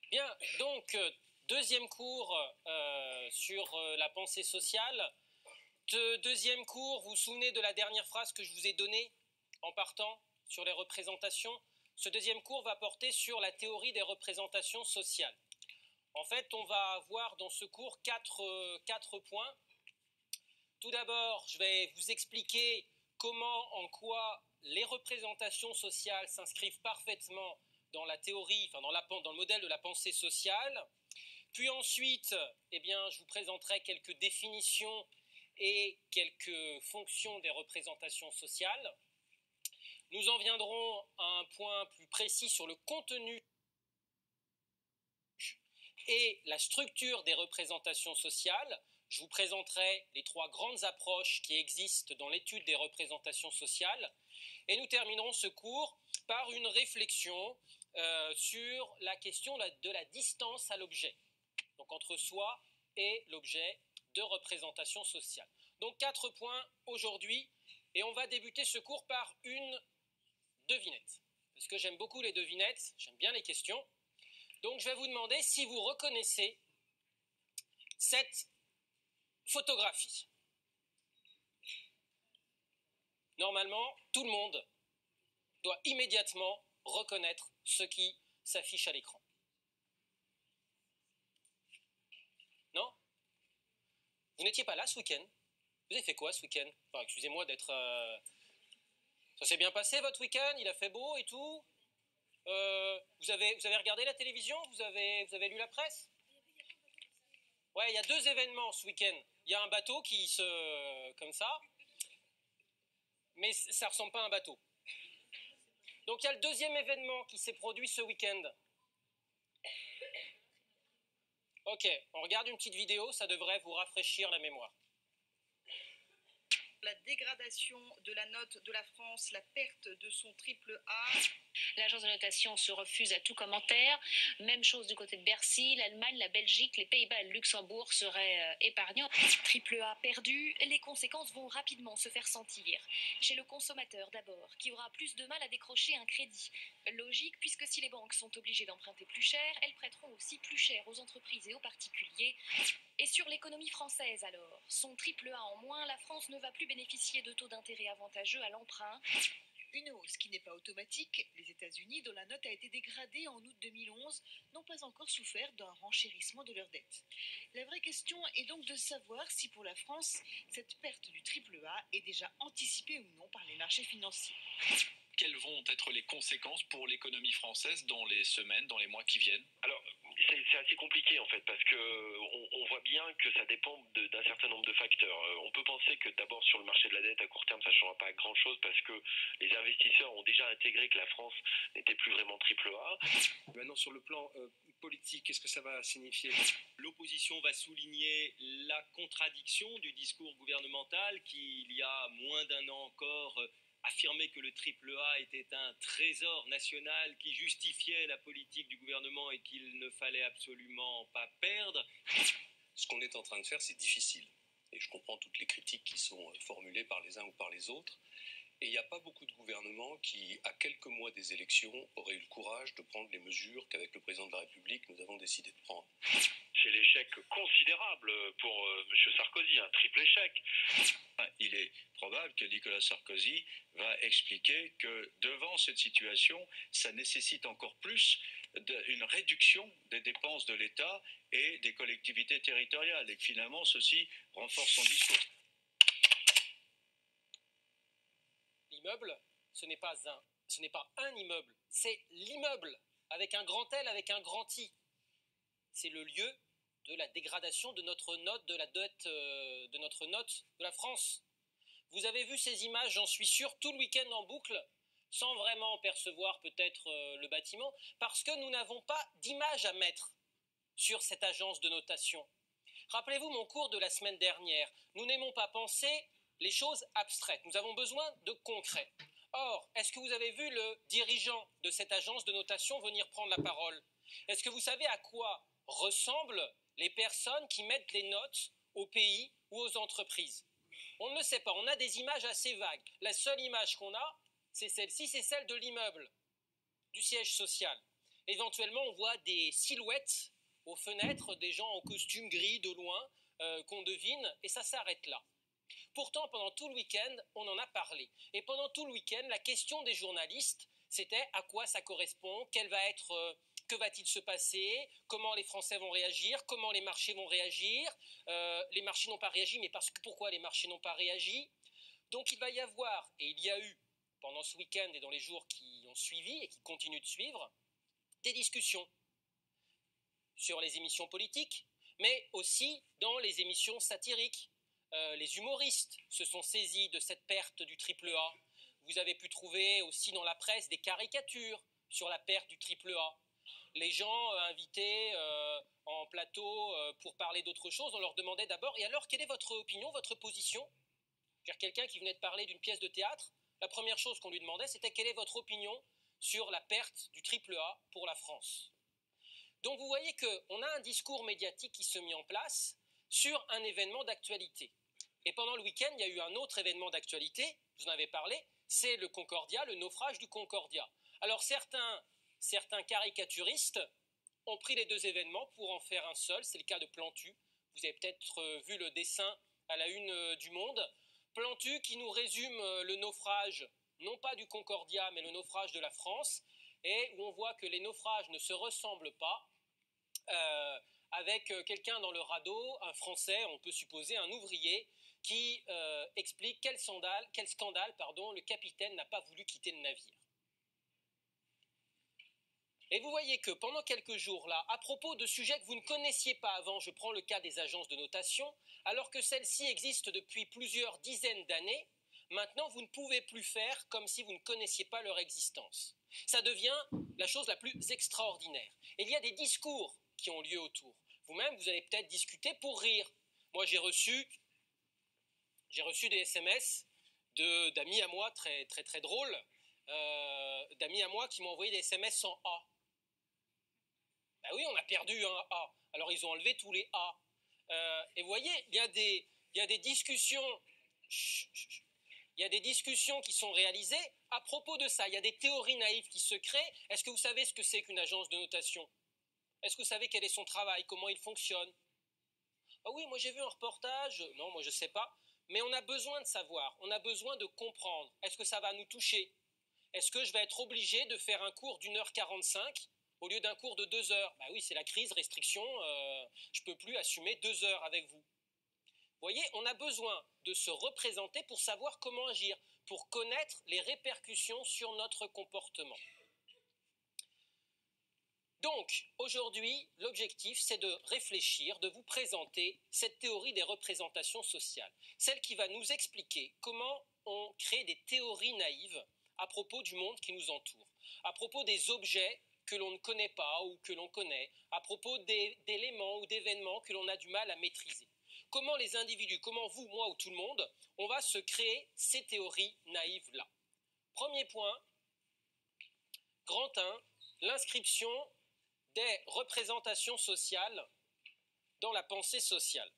Bien, donc, deuxième cours sur la pensée sociale. Deuxième cours, vous vous souvenez de la dernière phrase que je vous ai donnée en partant sur les représentations? Ce deuxième cours va porter sur la théorie des représentations sociales. En fait, on va avoir dans ce cours quatre points. Tout d'abord, je vais vous expliquer comment, en quoi les représentations sociales s'inscrivent parfaitement dans la théorie, enfin dans le modèle de la pensée sociale. Puis ensuite, je vous présenterai quelques définitions et quelques fonctions des représentations sociales. Nous en viendrons à un point plus précis sur le contenu et la structure des représentations sociales. Je vous présenterai les trois grandes approches qui existent dans l'étude des représentations sociales. Et nous terminerons ce cours par une réflexion sur la question de la distance à l'objet, donc entre soi et l'objet de représentation sociale. Donc 4 points aujourd'hui, et on va débuter ce cours par une devinette. Parce que j'aime beaucoup les devinettes, j'aime bien les questions. Donc je vais vous demander si vous reconnaissez cette photographie. Normalement, tout le monde doit immédiatement reconnaître ce qui s'affiche à l'écran. Non? Vous n'étiez pas là ce week-end? Vous avez fait quoi ce week-end? Enfin, excusez-moi d'être... Ça s'est bien passé votre week-end? Il a fait beau et tout? Vous avez regardé la télévision? Vous avez lu la presse? Ouais, il y a 2 événements ce week-end. Il y a un bateau qui se... comme ça. Mais ça ressemble pas à un bateau. Donc il y a le deuxième événement qui s'est produit ce week-end. Ok, on regarde une petite vidéo, ça devrait vous rafraîchir la mémoire. La dégradation de la note de la France, la perte de son triple A. L'agence de notation se refuse à tout commentaire. Même chose du côté de Bercy, l'Allemagne, la Belgique, les Pays-Bas et le Luxembourg seraient épargnants. Triple A perdu, les conséquences vont rapidement se faire sentir. Chez le consommateur d'abord, qui aura plus de mal à décrocher un crédit. Logique, puisque si les banques sont obligées d'emprunter plus cher, elles prêteront aussi plus cher aux entreprises et aux particuliers. Et sur l'économie française alors, son triple A en moins, la France ne va plus bénéficier de taux d'intérêt avantageux à l'emprunt. Une hausse qui n'est pas automatique. Les États-Unis, dont la note a été dégradée en août 2011, n'ont pas encore souffert d'un renchérissement de leur dette. La vraie question est donc de savoir si pour la France, cette perte du triple A est déjà anticipée ou non par les marchés financiers. Quelles vont être les conséquences pour l'économie française dans les semaines, dans les mois qui viennent? Alors, c'est assez compliqué en fait, parce qu'on voit bien que ça dépend d'un certain nombre de facteurs. On peut penser que d'abord sur le marché de la dette à court terme, ça ne changera pas grand-chose parce que les investisseurs ont déjà intégré que la France n'était plus vraiment triple A. Maintenant, sur le plan politique, qu'est-ce que ça va signifier? L'opposition va souligner la contradiction du discours gouvernemental qui, il y a moins d'1 an encore, affirmait que le triple A était un trésor national qui justifiait la politique du gouvernement et qu'il ne fallait absolument pas perdre. Ce qu'on est en train de faire, c'est difficile. Et je comprends toutes les critiques qui sont formulées par les uns ou par les autres. Et il n'y a pas beaucoup de gouvernements qui, à quelques mois des élections, auraient eu le courage de prendre les mesures qu'avec le président de la République, nous avons décidé de prendre. C'est l'échec considérable pour M. Sarkozy, un triple échec. Il est probable que Nicolas Sarkozy va expliquer que devant cette situation, ça nécessite encore plus une réduction des dépenses de l'État et des collectivités territoriales. Et finalement, ceci renforce son discours. L'immeuble, ce n'est pas un immeuble, c'est l'immeuble, avec un grand L, avec un grand I. C'est le lieu de la dégradation de notre note, de la dette de notre note de la France. Vous avez vu ces images, j'en suis sûr, tout le week-end en boucle, sans vraiment percevoir peut-être le bâtiment, parce que nous n'avons pas d'image à mettre sur cette agence de notation. Rappelez-vous mon cours de la semaine dernière, nous n'aimons pas penser les choses abstraites, nous avons besoin de concret. Or, est-ce que vous avez vu le dirigeant de cette agence de notation venir prendre la parole? Est-ce que vous savez à quoi ressemblent les personnes qui mettent les notes aux pays ou aux entreprises? On ne le sait pas, on a des images assez vagues. La seule image qu'on a, c'est celle-ci, c'est celle de l'immeuble, du siège social. Éventuellement, on voit des silhouettes aux fenêtres, des gens en costume gris de loin, qu'on devine, et ça s'arrête là. Pourtant, pendant tout le week-end, on en a parlé. Et pendant tout le week-end, la question des journalistes, c'était à quoi ça correspond, que va-t-il se passer, comment les Français vont réagir, comment les marchés vont réagir. Les marchés n'ont pas réagi, mais pourquoi les marchés n'ont pas réagi? Donc il va y avoir, et il y a eu, pendant ce week-end et dans les jours qui ont suivi et qui continuent de suivre, des discussions sur les émissions politiques, mais aussi dans les émissions satiriques. Les humoristes se sont saisis de cette perte du triple A. Vous avez pu trouver aussi dans la presse des caricatures sur la perte du triple A. Les gens invités en plateau pour parler d'autre chose, on leur demandait d'abord « Et alors, quelle est votre opinion, votre position ?» Quelqu'un qui venait de parler d'une pièce de théâtre, la première chose qu'on lui demandait, c'était « Quelle est votre opinion sur la perte du triple A pour la France ?» Donc vous voyez qu'on a un discours médiatique qui se met en place sur un événement d'actualité. Et pendant le week-end, il y a eu un autre événement d'actualité, vous en avez parlé, c'est le Concordia, le naufrage du Concordia. Alors certains caricaturistes ont pris les deux événements pour en faire un seul, c'est le cas de Plantu. Vous avez peut-être vu le dessin à la une du Monde. Plantu qui nous résume le naufrage, non pas du Concordia, mais le naufrage de la France, et où on voit que les naufrages ne se ressemblent pas, avec quelqu'un dans le radeau, un Français, on peut supposer un ouvrier, qui explique quel scandale le capitaine n'a pas voulu quitter le navire. Et vous voyez que pendant quelques jours là, à propos de sujets que vous ne connaissiez pas avant, je prends le cas des agences de notation, alors que celles-ci existent depuis plusieurs dizaines d'années, maintenant vous ne pouvez plus faire comme si vous ne connaissiez pas leur existence. Ça devient la chose la plus extraordinaire. Et il y a des discours qui ont lieu autour. Vous-même, vous avez peut-être discuté pour rire. Moi, j'ai reçu des SMS d'amis à moi très, très, très drôles, d'amis à moi qui m'ont envoyé des SMS sans A. Ben oui, on a perdu un A. Alors ils ont enlevé tous les A. Et vous voyez, il y a des discussions. Il y a des discussions qui sont réalisées à propos de ça. Il y a des théories naïves qui se créent. Est-ce que vous savez ce que c'est qu'une agence de notation? Est-ce que vous savez quel est son travail? Comment il fonctionne? Ah oui, moi j'ai vu un reportage. Non, moi je ne sais pas. Mais on a besoin de savoir. On a besoin de comprendre. Est-ce que ça va nous toucher? Est-ce que je vais être obligé de faire un cours d'1h45 au lieu d'un cours de 2 heures? Bah oui, c'est la crise, restriction. Je ne peux plus assumer 2 heures avec vous. Vous voyez, on a besoin de se représenter pour savoir comment agir, pour connaître les répercussions sur notre comportement. Donc, aujourd'hui, l'objectif, c'est de réfléchir, de vous présenter cette théorie des représentations sociales, celle qui va nous expliquer comment on crée des théories naïves à propos du monde qui nous entoure, à propos des objets que l'on ne connaît pas ou que l'on connaît, à propos d'éléments ou d'événements que l'on a du mal à maîtriser. Comment les individus, comment vous, moi ou tout le monde, on va se créer ces théories naïves-là. Premier point, grand 1, l'inscription des représentations sociales dans la pensée sociale.